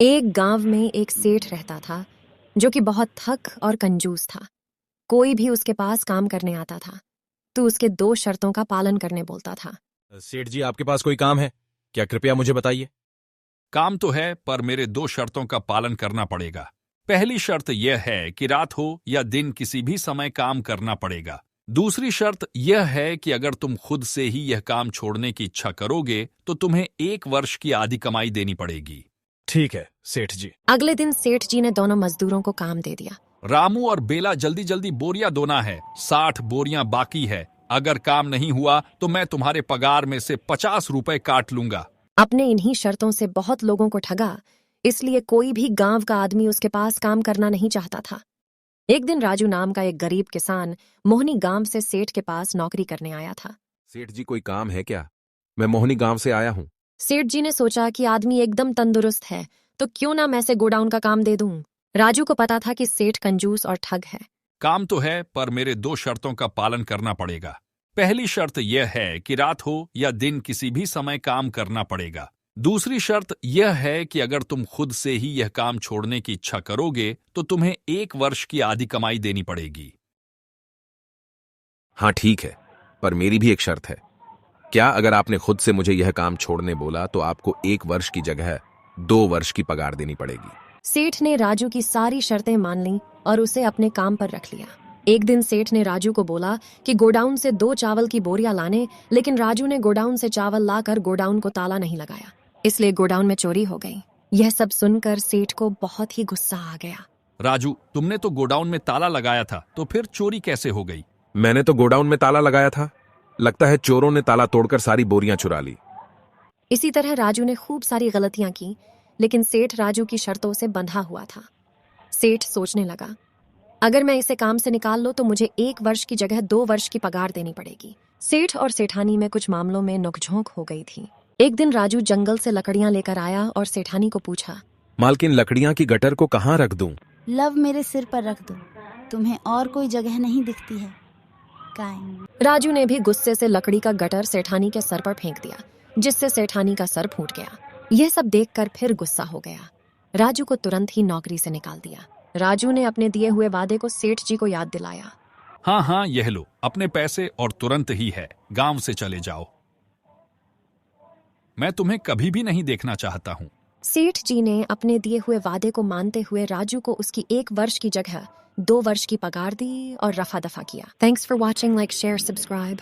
एक गांव में एक सेठ रहता था जो कि बहुत थक और कंजूस था। कोई भी उसके पास काम करने आता था तो उसके दो शर्तों का पालन करने बोलता था। सेठ जी, आपके पास कोई काम है क्या? कृपया मुझे बताइए। काम तो है, पर मेरे दो शर्तों का पालन करना पड़ेगा। पहली शर्त यह है कि रात हो या दिन किसी भी समय काम करना पड़ेगा। दूसरी शर्त यह है कि अगर तुम खुद से ही यह काम छोड़ने की इच्छा करोगे तो तुम्हें 1 वर्ष की आधी कमाई देनी पड़ेगी। ठीक है सेठ जी। अगले दिन सेठ जी ने दोनों मजदूरों को काम दे दिया। रामू और बेला, जल्दी जल्दी बोरियां धोना है। 60 बोरियां बाकी है। अगर काम नहीं हुआ तो मैं तुम्हारे पगार में से 50 रुपए काट लूंगा। अपने इन्हीं शर्तों से बहुत लोगों को ठगा, इसलिए कोई भी गांव का आदमी उसके पास काम करना नहीं चाहता था। एक दिन राजू नाम का एक गरीब किसान मोहनी गांव से सेठ के पास नौकरी करने आया था। सेठ जी, कोई काम है क्या? मैं मोहनी गांव से आया हूँ। सेठ जी ने सोचा कि आदमी एकदम तंदुरुस्त है तो क्यों ना मैं से गोडाउन का काम दे दूं। राजू को पता था कि सेठ कंजूस और ठग है। काम तो है, पर मेरे दो शर्तों का पालन करना पड़ेगा। पहली शर्त यह है कि रात हो या दिन किसी भी समय काम करना पड़ेगा। दूसरी शर्त यह है कि अगर तुम खुद से ही यह काम छोड़ने की इच्छा करोगे तो तुम्हें 1 वर्ष की आधी कमाई देनी पड़ेगी। हाँ ठीक है, पर मेरी भी एक शर्त है। क्या अगर आपने खुद से मुझे यह काम छोड़ने बोला तो आपको 1 वर्ष की जगह 2 वर्ष की पगार देनी पड़ेगी। सेठ ने राजू की सारी शर्तें मान लीं और उसे अपने काम पर रख लिया। एक दिन सेठ ने राजू को बोला कि गोडाउन से 2 चावल की बोरियां लाने, लेकिन राजू ने गोडाउन से चावल लाकर गोडाउन को ताला नहीं लगाया, इसलिए गोडाउन में चोरी हो गई। यह सब सुनकर सेठ को बहुत ही गुस्सा आ गया। राजू, तुमने तो गोडाउन में ताला लगाया था, तो फिर चोरी कैसे हो गई? मैंने तो गोडाउन में ताला लगाया था। लगता है चोरों ने ताला तोड़कर सारी बोरियां चुरा ली। इसी तरह राजू ने खूब सारी गलतियां की, लेकिन सेठ राजू की शर्तों से बंधा हुआ था। सेठ सोचने लगा, अगर मैं इसे काम से निकाल लो तो मुझे 1 वर्ष की जगह 2 वर्ष की पगार देनी पड़ेगी। सेठ और सेठानी में कुछ मामलों में नोकझोंक हो गई थी। एक दिन राजू जंगल से लकड़ियां लेकर आया और सेठानी को पूछा, मालकिन, लकड़ियां की गटर को कहाँ रख दूं? लव मेरे सिर पर रख दो, तुम्हें और कोई जगह नहीं दिखती है। राजू ने भी गुस्से से लकड़ी का गटर सेठानी के सर पर फेंक दिया, जिससे सेठानी का सर फूट गया। यह सब देखकर फिर गुस्सा हो गया। राजू को तुरंत ही नौकरी से निकाल दिया। राजू ने अपने दिए हुए वादे को सेठ जी को याद दिलाया। हाँ हाँ, यह लो अपने पैसे और तुरंत ही है, गांव से चले जाओ। मैं तुम्हें कभी भी नहीं देखना चाहता हूँ। सेठ जी ने अपने दिए हुए वादे को मानते हुए राजू को उसकी 1 वर्ष की जगह 2 वर्ष की पगार दी और रफा दफा किया। Thanks for watching, like share subscribe.